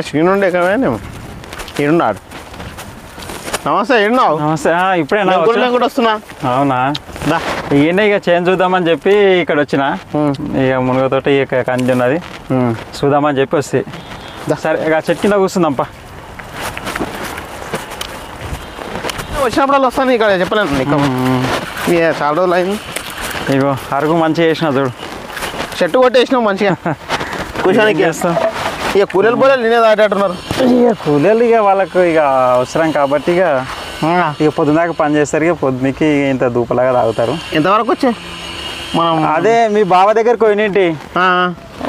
శ్రీనుండే కమేనేమో ఈడున్నాడు. నమస్తే ఈడున్నావు? నమస్తే. ఇప్పుడే కూడా వస్తున్నా. అవునా? ఈయన ఇక చేంజ్ చూద్దామని చెప్పి ఇక్కడ వచ్చిన. ఇక మునుగతోటి ఇక కంది ఉన్నది చూద్దామని చెప్పి వస్తే సరే ఇక చెట్టు కింద కూర్చుందాంపా. వచ్చినప్పుడు వస్తాను ఇక్కడ చెప్పలేను నీకు. చాలా రోజులు అయింది. ఇగో అరుగు మంచిగా వేసిన చూడు, చెట్టు కొట్టేసినావు మంచిగా కూర్చోనికి. చేస్తాం ఇక కూలీలు పోలేదు నేనే దాటేట్టున్నారు. ఇక కూలీలు ఇక వాళ్ళకు ఇక అవసరం కాబట్టి ఇక పొద్దున్నాక పని చేస్తారు. ఇక పొద్దుకి ఇంత దూపలాగా తాగుతారు. ఎంతవరకు వచ్చే మనం? అదే మీ బావ దగ్గరికి పోయినేంటి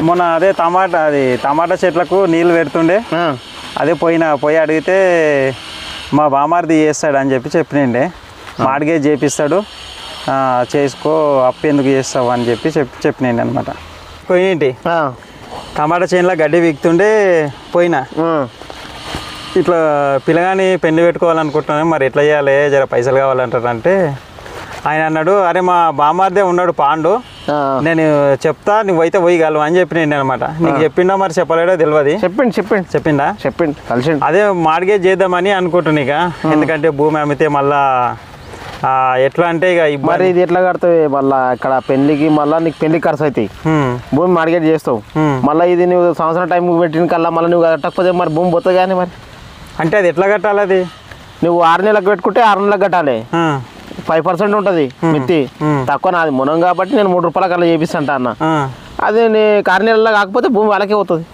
మొన్న, అదే టమాటా చెట్లకు నీళ్ళు పెడుతుండే. అదే పోయి అడిగితే మా బామార్ది చేస్తాడు అని చెప్పినండి. మార్గేజ్ చేపిస్తాడు, చేసుకో, అప్పు ఎందుకు చేస్తావు అని చెప్పినండి అనమాట. పోయినేంటి టమాటా చేనులో గడ్డి వీక్తుండే పోయినా. ఇట్లా పిల్లగాని పెళ్లి పెట్టుకోవాలనుకుంటున్నాను, మరి ఎట్లా చేయాలి, జర పైసలు కావాలంటారంటే ఆయన అన్నాడు, అరే మా బామార్దే ఉన్నాడు పాండు, నేను చెప్తా, నువ్వైతే పోయగలవు అని చెప్పినండి అనమాట. నీకు చెప్పిండా మరి చెప్పలేడో తెలియదు. చెప్పిండా కలిసి అదే మార్గేజ్ చేద్దామని అనుకుంటున్నా. ఇక ఎందుకంటే భూమి అమ్మితే మళ్ళా ఎట్లా అంటే ఇక మరి ఇది ఎట్లా కడతావు మళ్ళీ ఇక్కడ పెళ్లికి, మళ్ళీ నీకు పెళ్లి ఖర్చు అవుతాయి. భూమి మార్గేట్ చేస్తావు, మళ్ళీ ఇది నువ్వు సంవత్సరం టైం పెట్టిన కల్లా మళ్ళీ నువ్వు కట్టకపోతే మరి భూమి పోతుంది. కానీ మరి అంటే అది ఎట్లా కట్టాలి? అది నువ్వు 6 నెలలకు పెట్టుకుంటే 6 నెలలకు కట్టాలి. 5% ఉంటుంది మిత్తి, తక్కువ నాది మునం కాబట్టి నేను 3 రూపాయల కల్లా చేపిస్తాంట అన్న. అది నీ 6 నెలల్లో కాకపోతే భూమి వాళ్ళకే పోతుంది.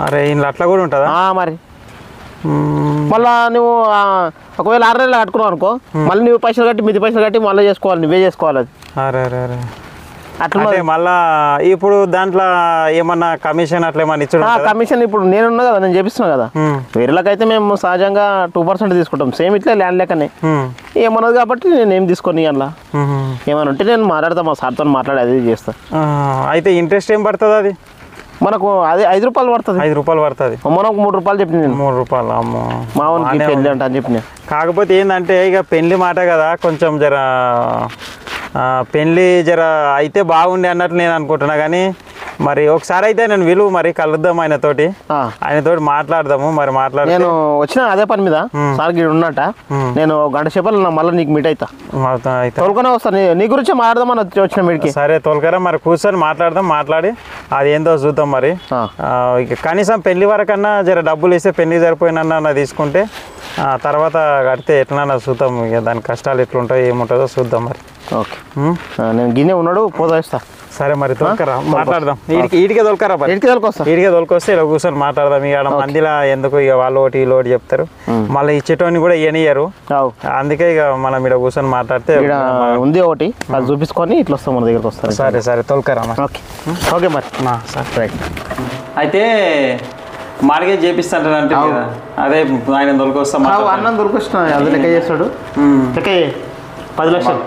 అరే ఇంట్లో అట్లా కూడా ఉంటుందా? మరి మళ్ళా నువ్వు ఒకవేళ 6 నెలలు కట్టుకున్నావు అనుకో, మళ్ళీ నువ్వు పైసలు కట్టి మిది పైసలు కట్టి మళ్ళీ చేసుకోవాలి, నువ్వే చేసుకోవాలి. అది అట్లా మళ్ళా ఇప్పుడు దాంట్లో ఏమన్నా కమిషన్ అట్లా ఏమన్నా ఇచ్చా? కమిషన్ ఇప్పుడు నేనున్నా కదా, నేను చేపిస్తున్నా కదా. వేరేలకైతే మేము సహజంగా 2% తీసుకుంటాం, సేమ్ ఇట్లా ల్యాండ్ లెక్కనే ఏమన్నది కాబట్టి నేను ఏం తీసుకొని అలా ఏమన్నా ఉంటే నేను మాట్లాడతా, మా సార్తో మాట్లాడి అది చేస్తా. అయితే ఇంట్రెస్ట్ ఏం పడుతుంది? అది మనకు అదే 5 రూపాయలు పడుతుంది. 5 రూపాయలు పడుతుంది. మనకు 3 రూపాయలు చెప్పిన నేను. 3 రూపాయలు అమ్మో, మావనికి పెళ్ళి అంట అని చెప్పిన. కాకపోతే ఏంటంటే ఇక పెళ్లి మాట కదా, కొంచెం జర పెళ్ళి జర అయితే బాగుండే అన్నట్లు నేను అనుకుంటున్నా. కానీ మరి ఒకసారి అయితే నేను మరి కలుద్దాం ఆయనతోటి మాట్లాడదాము. మరి నేను వచ్చిన అదే పని మీద సార్ గిడు ఉన్నట్ట, నేను 1 గంట సేపలు మళ్ళీ నీకు మీట్ అవుతా, తోలుకొనే వస్తాను. నీ గురించి మాట్లాడదామని వచ్చిన మీడికి. సరే తోలుకరా, మరి కూర్చొని మాట్లాడదాం. మాట్లాడి అది ఏందో చూద్దాం. మరి కనీసం పెళ్లి వరకన్నా జర డబ్బులు ఇస్తే పెళ్లి సరిపోయినన్నా తీసుకుంటే తర్వాత కడితే ఎట్లన్నా చూద్దాం. ఇక దాని కష్టాలు ఎట్లుంటాయో ఏముంటుందో చూద్దాం. మరి ఓకే, నేను గిన్నె ఉన్నాడు పోతా. సరే మరి తోలుకరా, మాట్లాడదాం. ఈడికే తోలుకరా, ఈడికే తోలుకొస్తే ఇలా కూర్చొని మాట్లాడదాం. ఇక మందిలా ఎందుకు, ఇక వాళ్ళు ఒకటి వీళ్ళు ఒకటి చెప్తారు, మళ్ళీ ఇచ్చేటోని కూడా ఇయ్యనియ్యరు. అందుకే ఇక మనం ఇక్కడ కూర్చొని మాట్లాడితే ఉంది ఒకటి, అది చూపించుకొని ఇట్లా వస్తాం మన దగ్గరకు వస్తాం. సరే సరే తోలుకరా. ఓకే మరి సరే. అయితే మార్గేజ్ చేపిస్తాంటే అదే ఆయన దొరికొస్తాం. అన్నం దొరికొచ్చిన అది లెక్క చేస్తాడు. లెక్క 10 లక్షలు.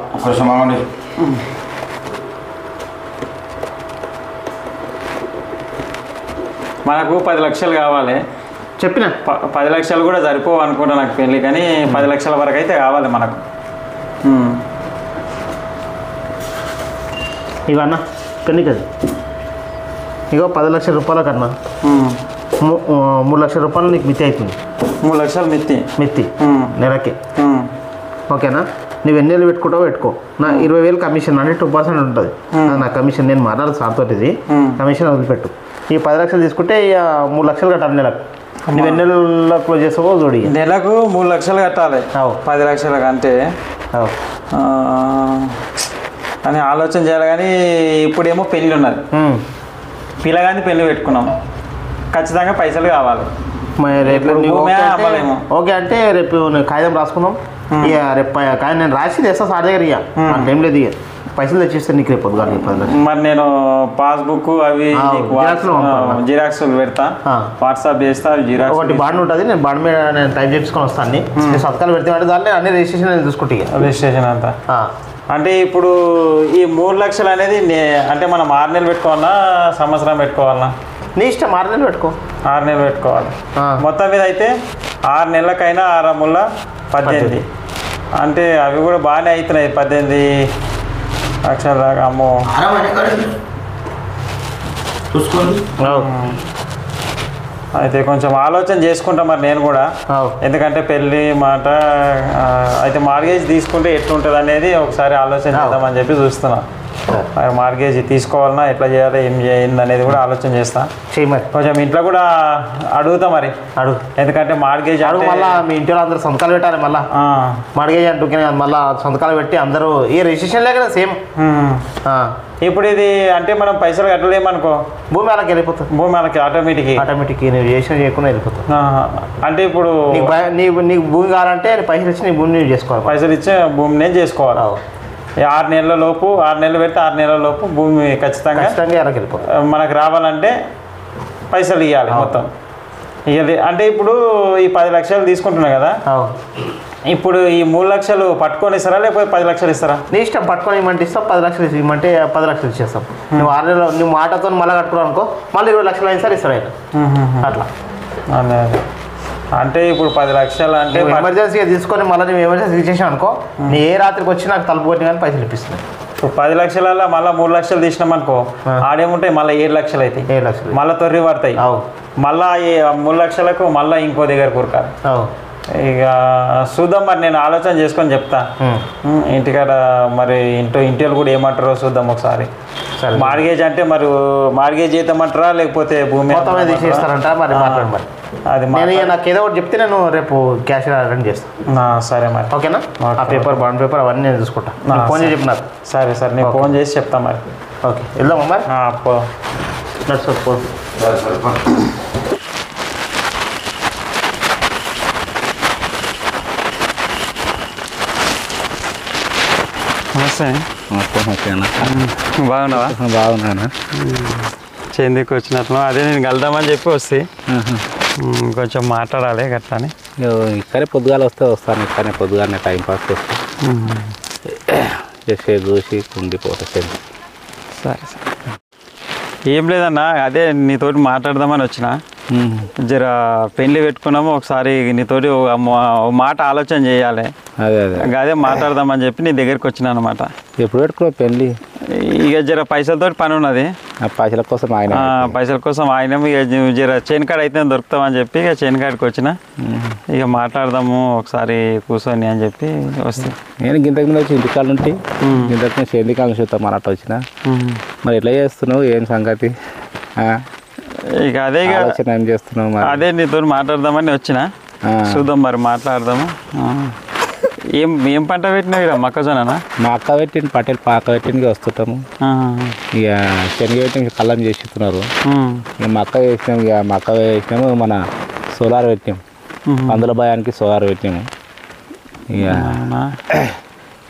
మనకు 10 లక్షలు కావాలి. చెప్పిన 10 లక్షలు కూడా సరిపోవు అనుకుంటా నాకు పెళ్ళి, కానీ 10 లక్షల వరకు అయితే కావాలి మనకు. ఇవన్నా పెళ్ళి కదా, ఇగో 10 లక్షల రూపాయల కన్నా 3 లక్షల రూపాయలు నీకు మిత్తి అవుతుంది. 3 లక్షలు మిత్తి నెలకి. ఓకేనా? నువ్వు ఎన్ని నెలలు పెట్టుకో. నా 20,000 కమిషన్ అంటే 2% ఉంటుంది నా కమిషన్. నేను మాట్లాడాలి సార్ తోటి, ఇది కమిషన్ వదిలిపెట్టు. ఈ 10 లక్షలు తీసుకుంటే ఇక 3 లక్షలు కట్టాలి నెలకు. నువ్వు ఎన్ని నెలల్లో క్లోజ్ చేస్తావో చూడు. నెలకు 3 లక్షలు కట్టాలి 10 లక్షలకు అంటే అని ఆలోచన చేయాలి. కానీ ఇప్పుడేమో పెళ్ళి ఉన్నది, పిల్లగాని పెళ్ళి పెట్టుకున్నాం, ఖచ్చితంగా పైసలు కావాలి. రేపు ఓకే అంటే రేపు కాగితం రాసుకుందాం. ఇక రేపు కాగితం నేను రాసి తెస్తా సార్ దగ్గర. ఇక టైం లేదు, ఇక పైసలు తెచ్చిస్తే నీకు రేపు మరి నేను పాస్బుక్ అవి జిరాక్స్ పెడతా, వాట్సాప్ చేస్తా. జిరాక్స్ ఒకటి బాండ్ ఉంటుంది, నేను బాండ్ మీద నేను టైప్ చేసుకొని వస్తాను. నేను సంతకాలు పెడితే అంటే దాన్ని అన్ని రిజిస్ట్రేషన్ నేను చూసుకుంటే రిజిస్ట్రేషన్ అంతా. అంటే ఇప్పుడు ఈ 3 లక్షలు అనేది అంటే మనం 6 నెలలు పెట్టుకోవాలన్నా సంవత్సరం పెట్టుకోవాలన్నా? నీ ఇష్టం, 6 నెలలు పెట్టుకో. 6 నెలలు పెట్టుకోవాలి మొత్తం మీద. అయితే 6 నెలలకైనా 6 18, అంటే అవి కూడా బాగానే అవుతున్నాయి. 18 లక్షల దాకా. అమ్మో చూసుకోండి. అయితే కొంచెం ఆలోచన చేసుకుంటా మరి నేను కూడా, ఎందుకంటే పెళ్ళి మాట అయితే మార్గేజ్ తీసుకుంటే ఎట్లుంటుంది అనేది ఒకసారి ఆలోచన చేద్దామని చెప్పి చూస్తున్నా. మార్గేజ్ తీసుకోవాలన్నా ఎట్లా చేయాలి ఏం చేయండి అనేది కూడా ఆలోచన చేస్తా. మరి కొంచెం ఇంట్లో కూడా అడుగుతా మరి అడుగు, ఎందుకంటే మార్గేజ్ అడుగు మళ్ళీ మీ ఇంట్లో అందరూ సంతకాలు పెట్టాలి. మళ్ళీ మార్గేజ్ అంటూ మళ్ళీ సంతకాలు పెట్టి అందరూ ఈ రిజిస్ట్రేషన్ లేక సేమ్. ఇప్పుడు ఇది అంటే మనం పైసలు కట్టలేమనుకో భూమి వాళ్ళకి వెళ్ళిపోతుంది. భూమి వాళ్ళకి ఆటోమేటిక్ నువ్వు చేసిన చేయకుండా వెళ్ళిపోతుంది. అంటే ఇప్పుడు నీకు భూమి కావాలంటే పైసలు ఇచ్చి నీ భూమిని చేసుకోవాలి. పైసలు ఇచ్చి భూమిని చేసుకోవాలి. 6 నెలల లోపు 6 నెలలు పెడితే 6 నెలల లోపు భూమి ఖచ్చితంగా వెళ్ళిపోతుంది. మనకు రావాలంటే పైసలు ఇవ్వాలి మొత్తం ఇవ్వాలి. అంటే ఇప్పుడు ఈ 10 లక్షలు తీసుకుంటున్నా కదా, ఇప్పుడు ఈ 3 లక్షలు పట్టుకొని ఇస్తారా లేకపోతే 10 లక్షలు ఇస్తారా? నీ ఇష్టం. పట్టుకొని ఇవ్వమంటే ఇస్తాం, 10 లక్షలు ఇవ్వమంటే 10 లక్షలు ఇచ్చేస్తాం. నువ్వు 6 నెలలు నువ్వు మాటతో మళ్ళీ కట్టుకున్నావు అనుకో, మళ్ళీ 20 లక్షలు అయినా సరే ఇస్తారు ఆయన. అట్లా అదే అంటే ఇప్పుడు 10 లక్షలు అంటే ఎమర్జెన్సీగా తీసుకొని మళ్ళీ నువ్వు ఎమర్జెన్సీ ఇచ్చేసావు అనుకో, నీ ఏ రాత్రికి వచ్చి నాకు తలుపు కొట్టి కానీ పైసలు ఇప్పిస్తుంది. 10 లక్షలలో మళ్ళీ 3 లక్షలు తీసినాం అనుకో, ఆడేముంటాయి మళ్ళీ 7 లక్షలు అవుతాయి. 7 లక్షలు మళ్ళీ తొర్రి పడతాయి. మళ్ళీ 3 లక్షలకు మళ్ళీ ఇంకో దగ్గర కూరకారు. ఇక చూద్దాం మరి, నేను ఆలోచన చేసుకొని చెప్తా. ఇంటికాడ మరి ఇంటిలో కూడా ఏమంటారో చూద్దాం ఒకసారి. మార్గేజ్ అంటే మరి మార్గేజ్ చేద్దామంటారా లేకపోతే భూమి తీసేస్తారంట మరి మాట్లాడు. మరి అది నాకు ఏదో ఒకటి చెప్తే నేను రేపు క్యాష్ అరేంజ్ చేస్తాను. సరే మరి ఓకేనా? ఆ పేపర్ బాండ్ పేపర్ అవన్నీ నేను చూసుకుంటా. ఫోన్ చేసి చెప్పిన. సరే సరే నేను ఫోన్ చేసి చెప్తా మరి. ఓకే వెళ్దామా మరి? పో. నమస్తే. బాగున్నావా? బాగున్నాను. చేందుకు వచ్చినట్లు అదే నేను కలుద్దామని చెప్పి వస్తే కొంచెం మాట్లాడాలి గట్లా అని. ఇక్కడే పొద్దుగాల వస్తాను. ఇక్కడనే పొద్దుగానే టైంపాస్ వస్తే చేసే చూసి ఉండిపోతా. సరే సరే ఏం లేదన్నా, అదే నీతోటి మాట్లాడదామని వచ్చిన. జర పెళ్ళి పెట్టుకున్నాము, ఒకసారి నీతోటి మాట ఆలోచన చేయాలి. అదే మాట్లాడదామని చెప్పి నీ దగ్గరికి వచ్చిన అనమాట. ఎప్పుడు పెట్టుకున్నావు పెళ్ళి? ఇక జర పైసలతో పని ఉన్నది. పైసల కోసం ఆయన ఇక జర చైన్ కార్డ్ అయితే దొరుకుతామని చెప్పి ఇక చైన్ కార్డ్కి వచ్చిన. ఇక మాట్లాడదాము ఒకసారి కూర్చొని అని చెప్పి వస్తే నేను గింతకు ముందు వచ్చి ఇంటికాడ నుండి గింతకు ముందు సేంద్రీకాలం చూస్తాం అన్నట్టు వచ్చిన. మరి ఎట్లా చేస్తున్నావు, ఏం సంగతి? ఇక అదే ఏం చేస్తున్నావు? అదే నీతో మాట్లాడదామని వచ్చిన. చూద్దాం మరి మాట్లాడదాము. ఏం పంట పెట్టినావు? ఇక్కడ మొక్కజొన్న. మా అక్క పెట్టింది పటేల్ పాక పెట్టింది వస్తుంటాము. ఇక శనగ పెట్టి కళ్ళం చేస్తున్నారు. ఇక మక్క వేసినాము. ఇక మక్క వేసినాము, మన సోలార్ పెట్టినాము. పందుల భయానికి సోలార్ పెట్టినాము.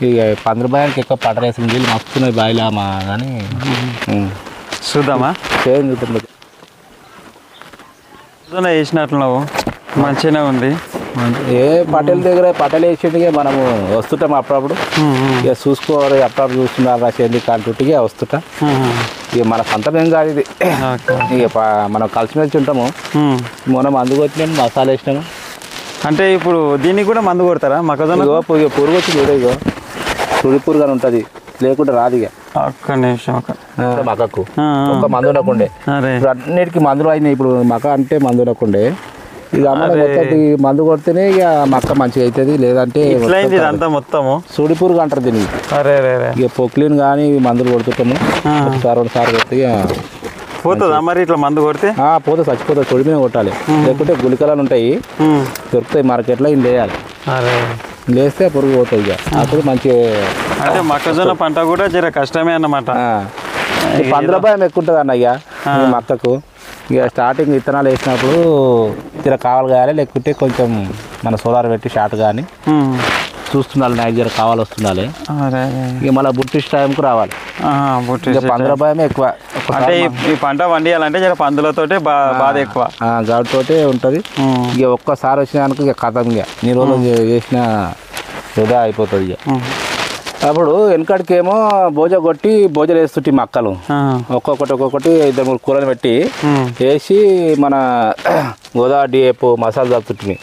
ఇక పందుల భయానికి ఎక్కువ పంట వేసిన నీళ్ళు మస్తున్నాయి బాయిలా మా కానీ చూద్దామా? చూద్దాం. వేసినట్లున్నావు, మంచిగానే ఉంది. ఏ పటేల్ దగ్గర పటేల్ వేసిండిగా మనము వస్తుంటాం అప్పుడప్పుడు. ఇక చూసుకోవాలి, అప్పుడప్పుడు చూస్తున్నారు సేంద్రీ కాంటుగా వస్తుంటా. ఇక మన సొంతం ఏం కాదు ఇది. ఇక మనం కలిసిమెలిసి ఉంటాము. మనం మందు కొట్టినాము, మసాలా వేసినాము. అంటే ఇప్పుడు దీనికి కూడా మందు కొడతారా మొక్కజొన్న? ఇక పురుగు వచ్చి చూడే, ఇగో చుడి పురుగు అని ఉంటుంది, లేకుంటే రాదు. ఇక ఒక్క నిమిషం మక్కకు ఒక మందు ఉండకుండే, ఇప్పుడు అన్నిటికీ మందులు అయినాయి. ఇప్పుడు మక్క అంటే మందు ఉండకుండే. ఇక మందు కొడితేనే ఇక మక్క మంచిగా అవుతుంది, లేదంటే మొత్తము సుడి పురుగు అంటారు దీనికి. ఇక పొక్లిన్ కానీ మందులు కొడుతుంటాము. 2 సార్లు కొడితే పోతుందా మరి ఇట్లా మందు కొడితే? పోతే చచ్చిపోతుంది. తొడి మీద కొట్టాలి, లేకుంటే గుళికలు ఉంటాయి దొరుకుతాయి మార్కెట్లో. ఇవి వేయాలి, లేస్తే పురుగు పోతుంది. ఇక అప్పుడు మంచిగా. అంటే మొక్కజొన్న పంట కూడా జర కష్టమే అన్నమాట. పందుల భయం ఎక్కువ ఉంటుంది అన్న. ఇక మక్కకు ఇక స్టార్టింగ్ విత్తనాలు వేసినప్పుడు జర కావాలి కావాలి, లేకుంటే కొంచెం మన సోలార్ పెట్టి షార్ట్ కానీ చూస్తుండాలి. నైట్ జర కావాలి వస్తుండాలి. ఇక మళ్ళీ బుట్టిష్ టైంకు రావాలి. పందుల భయమే ఎక్కువ. అంటే ఈ పంట వండియాలంటే జర పందులతోటే బాధ ఎక్కువ, గాడితోటే ఉంటుంది. ఇక ఒక్కసారి వచ్చినాక ఇక కథం. ఇక నీ రోజులు చేసిన వృధా అయిపోతుంది. ఇక అప్పుడు వెనకడికేమో భోజ కొట్టి భోజనం వేస్తుంటే మక్కలు ఒక్కొక్కటి 2-3 కూరలు పెట్టి వేసి మన గోదావరి డిఏపు మసాలా తడుతుంటిమి.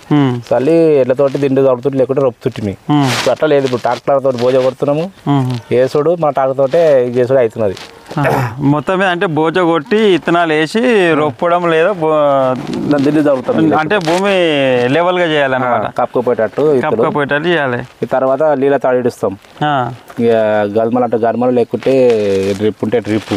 చల్లి ఎడ్లతోటి దిండు తడుతుంటే లేకుంటే రొప్పుతుంటిమి. అట్లా లేదు. ఇప్పుడు ట్రాక్టర్ తోటి భోజ కొడుతున్నాము, వేసుడు మన ట్రాక్టర్ తోటే చేసుడు అవుతున్నది. మొత్తం మీద అంటే బోజ కొట్టి ఇత్తనాలు వేసి రొప్పడం లేదా దిల్లు తగ్గుతాం అంటే భూమి లెవెల్గా చేయాలన్నమాట, కప్పుకోపోయేటట్టు కప్పుకపోయేటట్టు చేయాలి. ఈ తర్వాత నీళ్ళ తాడిస్తాం. ఇక గల్మలు అంటే గల్మలు లేకుంటే డ్రిప్ ఉంటే డ్రిప్.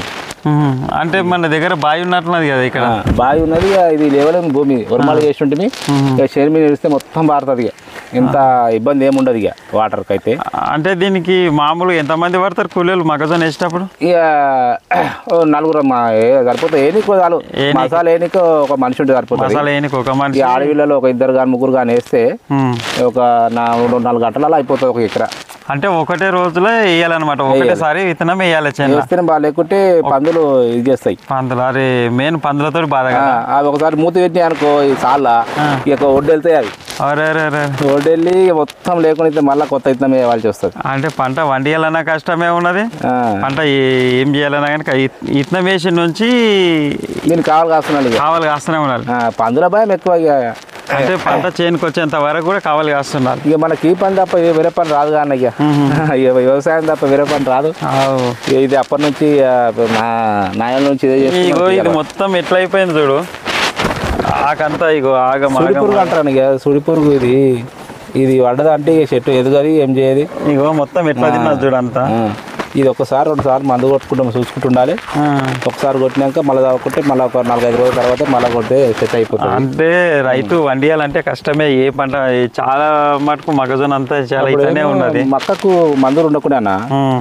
అంటే మన దగ్గర బావి ఉన్నట్టున్నది కదా, ఇక్కడ బావి ఉన్నది. ఇది లెవెల్ భూమి ఉరమాలు చేసి ఉంటుంది. ఇక చేను మీద ఇస్తే మొత్తం పారుతుంది. ఇక ఇంత ఇబ్బంది ఏముండదు ఇక వాటర్కి అయితే. అంటే దీనికి మామూలుగా ఎంతమంది పడతారు కూలీలు మొక్కజొన్న వేసేటప్పుడు? ఇక నలుగురు సరిపోతుంది. ఏనికో చాలు, మసాలా ఏనికో ఒక మనిషి ఉంటే సరిపోతుంది. మసాలా ఏనికో ఒక మనిషి. ఆడవిళ్ళలో ఒక 2 కానీ 3 కానీ వేస్తే ఒక 4 గంటలలో అయిపోతుంది ఒక ఎకరా. అంటే ఒకటే రోజులో వేయాలన్నమాట, ఒకటేసారి విత్తనం వేయాలి. విత్తనం బాగా లేకుంటే పందులు ఇది చేస్తాయి. పందులు అరే మెయిన్ పందులతో బాధ. అవి ఒకసారి మూతి పెట్టినాయి అనుకో చాలా ఇక ఒడ్డు వెళ్తాయి. అవి ఒడ్డు వెళ్ళి మొత్తం లేకుండా మళ్ళీ కొత్త విత్తనం వేయవలసి వస్తుంది. అంటే పంట వండియాలన్నా కష్టమే ఉన్నది, పంట ఏం చేయాలన్నా కనుక విత్తనం వేసి నుంచి దీనికి కావాలి కాస్తూనే ఉండాలి. పందుల భయం ఎక్కువ. అంటే పంట చేనుకి వచ్చేంత వరకు కూడా కావాలి కాస్తున్నారు. ఇక మనకి ఈ పని తప్ప వేరే పని రాదు కానీ ఇక వ్యవసాయం తప్ప వేరే పని రాదు. ఇది అప్పటి నుంచి నాయల నుంచి ఇగో ఇది మొత్తం ఎట్లా అయిపోయింది చూడు, ఆకంతా ఇగో సుడిపురుగు అంటారు. ఇక సుడిపురుగు ఇది పడ్డదంటే ఇక చెట్టు ఎదుగది ఏం చేయదు. ఇగో మొత్తం ఎట్లా తిన్నది చూడు అంతా. ఇది ఒకసారి 2 సార్లు మందు కొట్టుకుంటాం, చూసుకుంటుండాలి. ఒకసారి కొట్టినాక మళ్ళీ తాగుకుంటే మళ్ళీ ఒక 4-5 రోజుల తర్వాత మళ్ళీ కొడితే సెట్ అయిపోతుంది. అంటే రైతు వండియాలంటే కష్టమే. ఏ పంట చాలా మటుకు మొక్కజొన్న అంతా చాలా ఇట్లానే ఉన్నది. మొక్కకు మందులు ఉండకుండా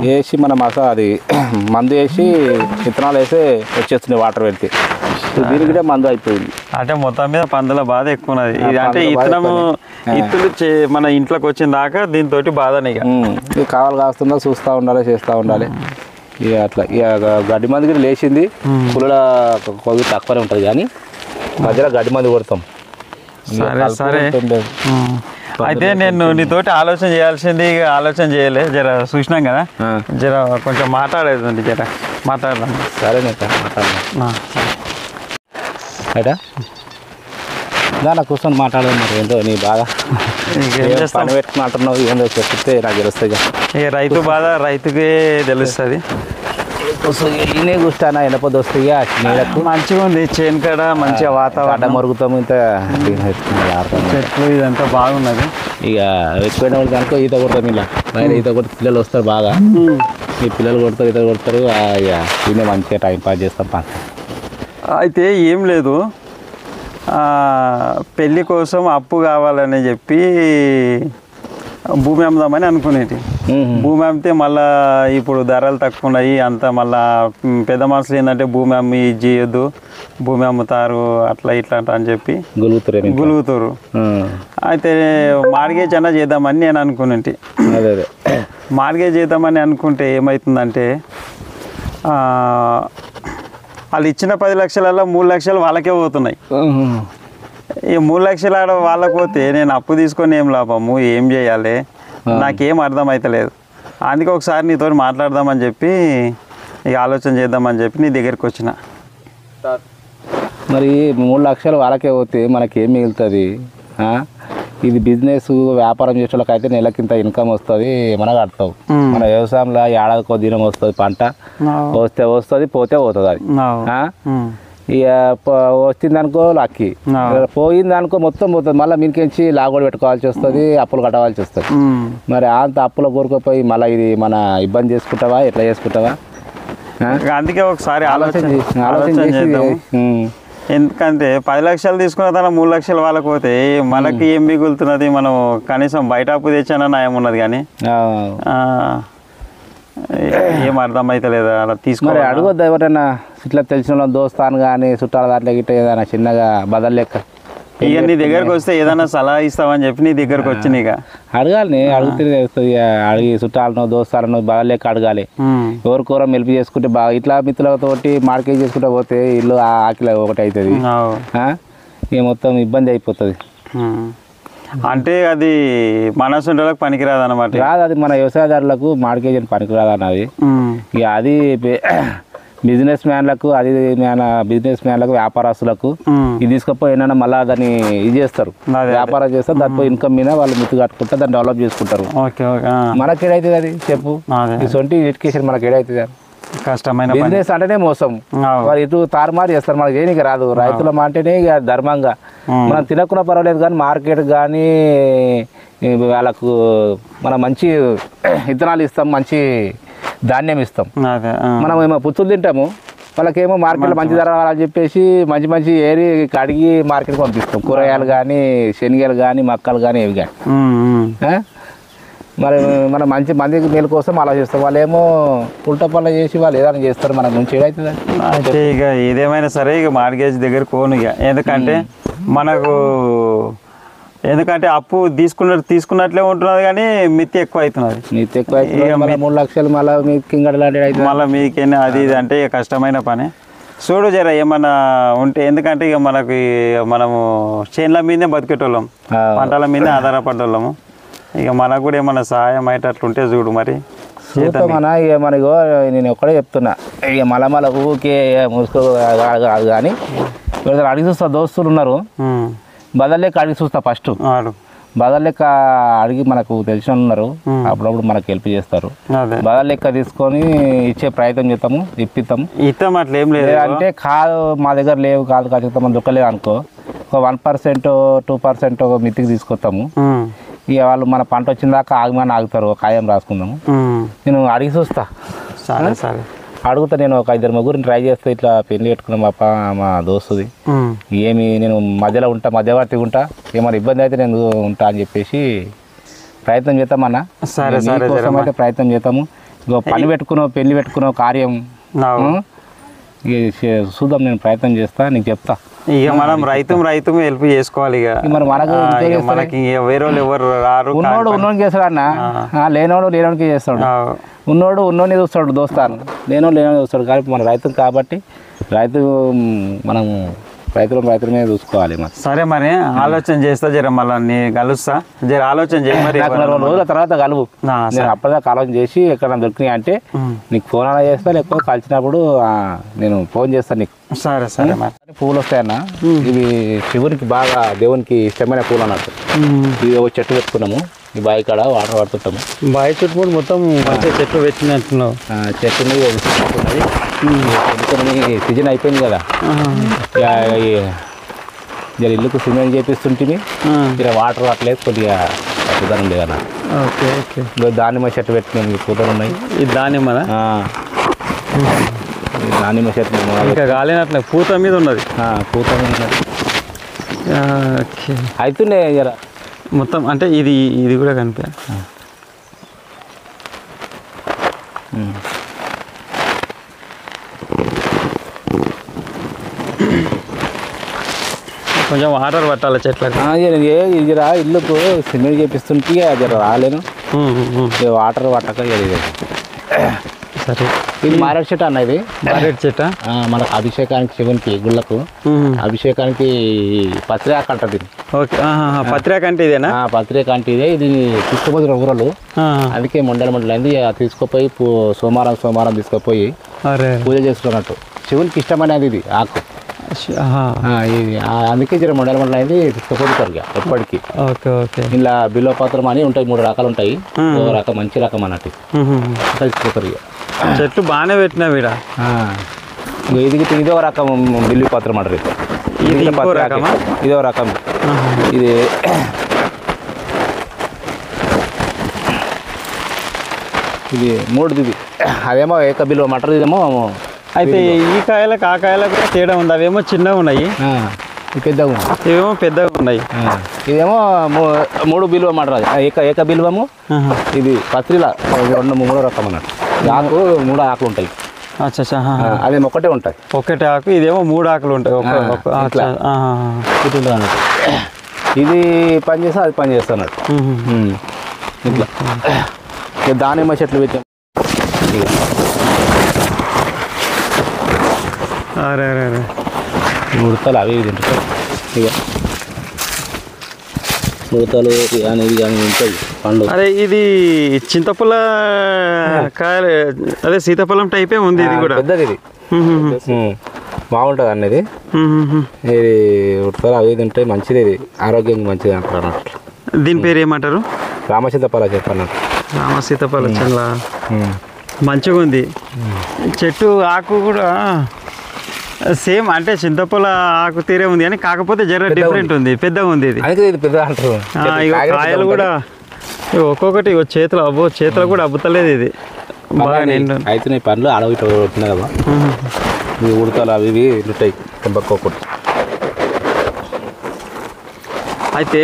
వేసి మన అది మందు వేసి విత్తనాలు వేసి వచ్చేస్తున్నాయి వాటర్ పెడితే. దీనికి కూడా మందు అయిపోయింది. అంటే మొత్తం మీద పందుల బాధ ఎక్కువ ఉన్నది. ఇది అంటే ఇత్తులు మన ఇంట్లోకి వచ్చిన దాకా దీంతో బాధనే. ఇక కావాలి కాస్తుందా చూస్తూ ఉండాలి, చేస్తూ ఉండాలి. ఇక అట్లా ఇక గడ్డి మంది కూడా లేచింది. పుల్ల కొద్దిగా తక్కువనే ఉంటుంది కానీ మధ్యలో గడ్డి మంది కొడతాం. సరే అయితే నేను నీతోటి ఆలోచన చేయాల్సింది ఆలోచన చేయలే. జర చూసినాం కదా, జర కొంచెం మాట్లాడేది, జర మాట్లాడదాం. సరే మాట్లాడదాం. దాని కూర్చొని మాట్లాడదాం. మరి ఏంటో నీ బాధ పని పెట్టుకుని అంటున్నావు, ఏందో చెప్తే నాకు తెలుస్తుంది. ఇక రైతు బాధ రైతుకే తెలుస్తుంది. నేనే కూర్చున్నా ఎనపది వస్తాయి. నీళ్ళకు మంచిగా ఉంది చేను కాడ, మంచిగా వాతావరణం మరుగుతాము. ఇంత చెట్లు ఇదంతా బాగున్నది. ఇక ఎక్కువ కనుక ఈత కొడతాం. ఇలా బయట ఈత కొట్టి పిల్లలు వస్తారు బాగా. ఈ పిల్లలు కొడతారు, ఈత కొడతారు. ఇక దీన్ని మంచిగా టైం పాస్ చేస్తాం. అయితే ఏం లేదు, పెళ్ళి కోసం అప్పు కావాలని చెప్పి భూమి అమ్ముదామని అనుకునేది. భూమి అమ్మితే మళ్ళీ ఇప్పుడు ధరలు తక్కువ ఉన్నాయి అంతా. మళ్ళీ పెద్ద మనుషులు ఏంటంటే భూమి అమ్మి ఇది చేయొద్దు, భూమి అమ్ముతారు అట్లా ఇట్లా అని చెప్పి గులుగుతారు. అయితే మార్గేజ్ అన్నా చేద్దామని నేను అనుకునేది. మార్గేజ్ చేద్దామని అనుకుంటే ఏమవుతుందంటే వాళ్ళు ఇచ్చిన 10 లక్షలలో 3 లక్షలు వాళ్ళకే పోతున్నాయి. ఈ 3 లక్షలు ఆడ వాళ్ళకి పోతే నేను అప్పు తీసుకొని ఏం లాభము, ఏం చేయాలి, నాకేం అర్థం అవుతలేదు. అందుకే ఒకసారి నీతో మాట్లాడదామని చెప్పి ఇక ఆలోచన చేద్దామని చెప్పి నీ దగ్గరికి వచ్చిన. మరి 3 లక్షలు వాళ్ళకే పోతే మనకేం మిగులుతుంది? ఇది బిజినెస్ వ్యాపారం చేసే వాళ్ళకైతే నెలకింత ఇన్కమ్ వస్తుంది, మనకు అర్థం. మన వ్యవసాయంలో ఏడాదికో దినం వస్తుంది, పంట వస్తే వస్తుంది, పోతే పోతుంది. అది ఇక వచ్చిందనుకో లక్కీ, పోయిందనుకో మొత్తం పోతుంది. మళ్ళీ మీకేంచి లాగోడు పెట్టుకోవాల్సి వస్తుంది, అప్పులు కట్టవలసి వస్తుంది. మరి అంత అప్పుల కోరుకుపోయి మళ్ళీ ఇది మన ఇబ్బంది చేసుకుంటావా, ఎట్లా చేసుకుంటావా? అందుకే ఒకసారి ఆలోచన చేద్దాం. ఎందుకంటే 10 లక్షలు తీసుకున్న తన 3 లక్షలు వాళ్ళకి పోతే మనకి ఏం మిగులుతున్నది? మనం కనీసం బయట అప్పు తెచ్చానా నయం ఉన్నది, కానీ ఏం అర్థం అవుతలేదు. అలా తీసుకుని అడగొద్దు ఎవరైనా ఇట్లా తెలిసిన దోస్తాను కానీ చుట్టాల దాంట్లో గిట్ట ఏదైనా చిన్నగా బదల్ లెక్క. ఇక నీ దగ్గరకు వస్తే ఏదైనా సలహా ఇస్తావని చెప్పి నీ దగ్గరకు వచ్చి నీకు అడగాలి. అడిగితే తెలుస్తుంది. అడిగి చుట్టాలను దోస్తాలను బదల్ లెక్క అడగాలి. ఎవరికోరం మెలిపి చేసుకుంటే బాగా ఇట్లా మిత్రులతోటి మార్కెట్ చేసుకుంటే పోతే ఇల్లు ఆకిల ఒకటి అవుతుంది. ఇక మొత్తం ఇబ్బంది అయిపోతుంది. అంటే అది మనసుంటలకు పనికిరాదు అన్నమాట. కాదు, అది మన వ్యవసాయదారులకు మార్కెట్ పనికిరాదు అన్నది. ఇక అది బిజినెస్ మ్యాన్లకు, అది బిజినెస్ మ్యాన్లకు, వ్యాపారస్తులకు ఇది తీసుకపోయి ఏంటంటే మళ్ళీ దాన్ని ఇది చేస్తారు, వ్యాపారం చేస్తారు. దాంట్లో ఇన్కమ్ మీద వాళ్ళు మిత్తు కట్టుకుంటారు, దాన్ని డెవలప్ చేసుకుంటారు. మనకి ఏడవుతుంది అది చెప్పు? ఇటువంటి ఎడ్యుకేషన్ మనకి ఏడవుతుంది? కష్టమైన పని. బిజినెస్ అంటేనే మోసం. వారు ఇటు తారుమారు చేస్తారు, మనకి ఏనికి రాదు. రైతులం అంటేనే ఇక ధర్మంగా మనం తినకున్నా పర్వాలేదు, కానీ మార్కెట్ కానీ వాళ్ళకు మనం మంచి విత్తనాలు ఇస్తాం, మంచి ధాన్యం ఇస్తాం. మనం ఏమో పుచ్చులు తింటాము, వాళ్ళకేమో మార్కెట్లో మంచి ధర రావాలని చెప్పేసి మంచి మంచి ఏరి కడిగి మార్కెట్కి పంపిస్తాం. కూరగాయలు కానీ, శనగలు కానీ, మక్కలు కానీ, ఇవి కానీ. మరి మనం మంచి మందికి మేలు కోసం ఆలోచిస్తాం. వాళ్ళు ఏమో ఉల్టా పనులు చేసి వాళ్ళు ఏదైనా చేస్తారు, మనకు నుంచి ఏదవుతుంది. అయితే ఇక ఏదేమైనా సరే ఇక మార్గేజ్ దగ్గర పోను ఇక, ఎందుకంటే మనకు అప్పు తీసుకున్నట్లే ఉంటున్నది, కానీ మిత్తి ఎక్కువ అవుతున్నది. మిత్తి ఎక్కువ అవుతుంది. 3 లక్షలు మళ్ళీ మీకు ఇంకటి లాంటివి అవుతుంది. మళ్ళీ మీకేనా అది ఇది అంటే ఇక కష్టమైన పని. చూడు జర ఏమన్నా ఉంటే, ఎందుకంటే ఇక మనము చేనుల మీదే బతికేటోళ్ళం, పంటల మీదే ఆధారపడ్డోళ్ళము. ఇక మనకు కూడా ఏమన్నా సహాయం అయ్యేటట్లుంటే చూడు మరి. చూస్తామన్నా ఇక మనకు నేను ఒక్కడే చెప్తున్నా, ఇక మళ్ళీ ఊకే మూసుకో కాదు. కానీ అడిగి చూస్తా, దోస్తులు ఉన్నారు, బదల్లెక్క అడిగి చూస్తా. ఫస్ట్ బదల్లెక్క అడిగి మనకు తెలిసిన ఉన్నారు, అప్పుడప్పుడు మనకు హెల్ప్ చేస్తారు. బదల్లెక్క తీసుకొని ఇచ్చే ప్రయత్నం చేస్తాము, ఇప్పిస్తాము. అట్లా ఏం లేదు అంటే కాదు మా దగ్గర లేవు, కాదు ఖచ్చితంగా మనం దొరకలేదు అనుకో, ఒక 1% 2% ఒక మిత్తికి తీసుకొస్తాము. ఇక వాళ్ళు మన పంట వచ్చిన దాకా ఆగమని ఆగుతారు, ఖాయం రాసుకుందాము. నేను అడిగి చూస్తా, అడుగుతా. నేను ఒక 2 ముగ్గురిని ట్రై చేస్తే ఇట్లా పెళ్లి పెట్టుకున్నాం మా దోస్తుది, ఏమి నేను మధ్యలో ఉంటా, మధ్యవర్తిగా ఉంటా, ఏమైనా ఇబ్బంది అయితే నేను ఉంటా అని చెప్పేసి ప్రయత్నం చేస్తామన్నా. కోసం అయితే ప్రయత్నం చేస్తాము. ఇక పని పెట్టుకున్నావు, పెళ్లి పెట్టుకున్నావు, కార్యం చూద్దాం. నేను ప్రయత్నం చేస్తా, నీకు చెప్తా. ఇక మనం రైతు హెల్ప్ చేసుకోవాలి. ఇక మరి మనకి వేరే వాళ్ళు ఎవరు రారు. ఉన్నోడికి చేస్తాడు అన్న, లేనోడికి చేస్తాడు. ఉన్నోడిని చూస్తాడు దోస్తాను, లేనోడు చూస్తాడు. కానీ మన రైతు కాబట్టి మనం రైతుల మీద చూసుకోవాలి. మరి సరే, మరి ఆలోచన చేస్తా, జర మళ్ళీ నీ కలుస్తా, జర ఆలోచన చేయి. మరి 2 రోజుల తర్వాత కలువు. నేను అప్పటిదాకా ఆలోచన చేసి ఎక్కడ దొరికినాయి అంటే నీకు ఫోన్ అలా చేస్తా, లేకపోతే కలిసినప్పుడు నేను ఫోన్ చేస్తాను నీకు. సరే సరే. మరి పూలు వస్తాయన్న, ఇవి శివునికి బాగా దేవునికి ఇష్టమైన పూలు అన్నట్టు. ఇది ఒక చెట్టు పెట్టుకున్నాము, ఈ బావి కాడ వాటర్ పడుతుంటాము. బావి చుట్టూ మొత్తం మంచిగా చెట్లు పెట్టినట్టున్నావు. చెట్టుని సీజన్ అయిపోయింది కదా, జర ఇల్లుకు సిమెంట్ చేపిస్తుంటే జర వాటర్ రావట్లేదు, కొద్దిగా కుదరం ఉంది కదా. Okay okay. దానిమ్మ చెట్టు పెట్టినాము, పూతలు ఉన్నాయి. ఇది దానిమ్మ చెట్టు ఇంకా కాలేనట్లే, పూత మీద ఉన్నది. పూత మీద ఉన్నది. ఓకే. అవుతుండే జర మొత్తం అంటే ఇది కూడా కనిపి. కొంచెం వాటర్ పట్టాలి చెట్లకు. జర ఇల్లుకు సిమెంట్ చేపిస్తుంటే జర రాలేను, వాటర్ పట్టక. సరే, ఇది మారేడు చెట్టు అన్న, ఇది మారేడు చెట్టు. మనకు అభిషేకానికి, శివునికి గుళ్ళకు అభిషేకానికి పత్రిక అంటది. ఓకే, పత్రిక అంటే ఇదేనా? పత్రిక అంటే ఇదే. ఇది తీసుకుపోతున్న ఊరలు, అందుకే మండలైంది. తీసుకుపోయి సోమవారం తీసుకుపోయి పూజ చేసుకున్నట్టు. శివునికి ఇష్టమైనది ఇది ఆకు, ఇది అందుకే జర మండలైంది తీసుకుపోతారు ఇక ఎప్పటికీ. Okay okay. ఇలా బిల్వపత్రం అని ఉంటాయి, 3 రకాలు ఉంటాయి. ఒక రకం మంచి రకం అన్నట్టు తీసుకుపోతారు ఇక. చెట్లు బాగానే పెట్టినా వీడ. ఇదో రకం బిల్లు పత్రం అంటారు. ఇదో రకం. ఇది ఇది 3ది. ఇది అదేమో ఏక బిల్లు అంటారు, ఇదేమో. అయితే ఈ కాయలకు ఆ కాయలకు కూడా తేడా ఉంది. అవేమో చిన్నగా ఉన్నాయి, పెద్దగా ఉన్నాయి. ఇవేమో పెద్దగా ఉన్నాయి. ఇదేమో 3 బిల్వ అంటారు, ఏక బిల్వము. ఇది పత్రిల 2-3 రకం అన్నట్టు. ఆకు 3 ఆకులు ఉంటాయి. అదే ఒకటే ఉంటాయి, ఒకటే ఆకు. ఇదేమో 3 ఆకులు ఉంటాయి. ఇది పని చేస్తా, అది పని చేస్తా అన్నట్టు. ఇట్లా దానిమ్మ చెట్లు పెట్టాం. ముడతలు అవి తింటాయి. ఇక ముడతలు అనేది కానీ ఉంటాయి పండు. అరే, ఇది చింతపుల్ల కాయలు, అదే సీతాఫలం టైపే ఉంది. ఇది కూడా పెద్దది, ఇది బాగుంటుంది అనేది. ఇది ఉడతలు అవి తింటాయి, మంచిది. ఇది ఆరోగ్యానికి మంచిది అంటారు అన్నట్టు. దీని పేరు ఏమంటారు? రామసీతఫల చెట్టు అన్నట్టు. రామసీతఫల చెట్ల. మంచిగా ఉంది. చెట్టు ఆకు కూడా సేమ్ అంటే చింతపొల ఆకు తీరే ఉంది కానీ కాకపోతే జర డిఫరెంట్ ఉంది, పెద్దగా ఉంది ఇది. ఇది పెద్ద అంటారు. కాయలు కూడా ఒక్కొక్కటి చేతిలో కూడా అబ్బుతలేదు ఇది. బాగా నిండు అయితే పండ్లు అడవి వచ్చినాయి కదా, ఇవి ఉడతలు అవి ఇవి ఉంటాయి తెంపకోకూడదు. అయితే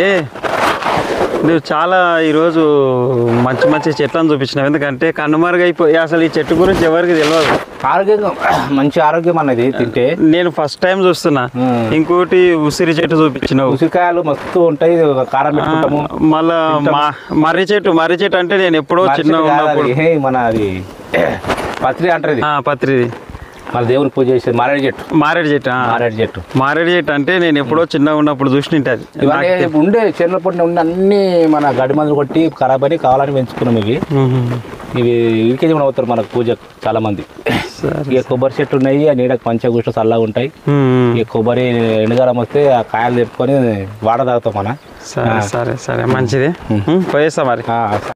నువ్వు చాలా ఈరోజు మంచి మంచి చెట్లను చూపించినావు. ఎందుకంటే కనుమరుగైపోయి అసలు ఈ చెట్టు గురించి ఎవరికి తెలియదు. ఆరోగ్యంగా మంచి ఆరోగ్యం అన్నది తింటే. నేను ఫస్ట్ టైం చూస్తున్నా. ఇంకోటి ఉసిరి చెట్టు చూపించినావు. ఉసిరికాయలు మస్తు ఉంటాయి, కారం పెట్టుకుంటాము. మళ్ళా మర్రి చెట్టు అంటే నేను ఎప్పుడో చిన్న ఉన్నప్పుడు మన అది పత్రి అంటారు, పత్రిది. మన దేవుని పూజ చేసేది మారేడు చెట్టు అంటే నేను ఎప్పుడో చిన్నగా ఉన్నప్పుడు చూసినది. ఉండే చెట్ల పొట్టిన ఉండే అన్ని మన గడ్డి మందులు కొట్టి ఖరాబ్ అని కావాలని పెంచుకున్నాం. ఇవి వీకేజీ కూడా అవుతారు మనకు పూజకు చాలా మంది. ఇక కొబ్బరి చెట్లు ఉన్నాయి, ఆ నీడకు మంచిగా కూర్చొని చల్లగా ఉంటాయి. ఇక కొబ్బరి ఎండగారం వస్తే ఆ కాయలు తెప్పుకొని వాడ తాగుతాం మన. సరే మంచిది, పోయేస్తా మరి.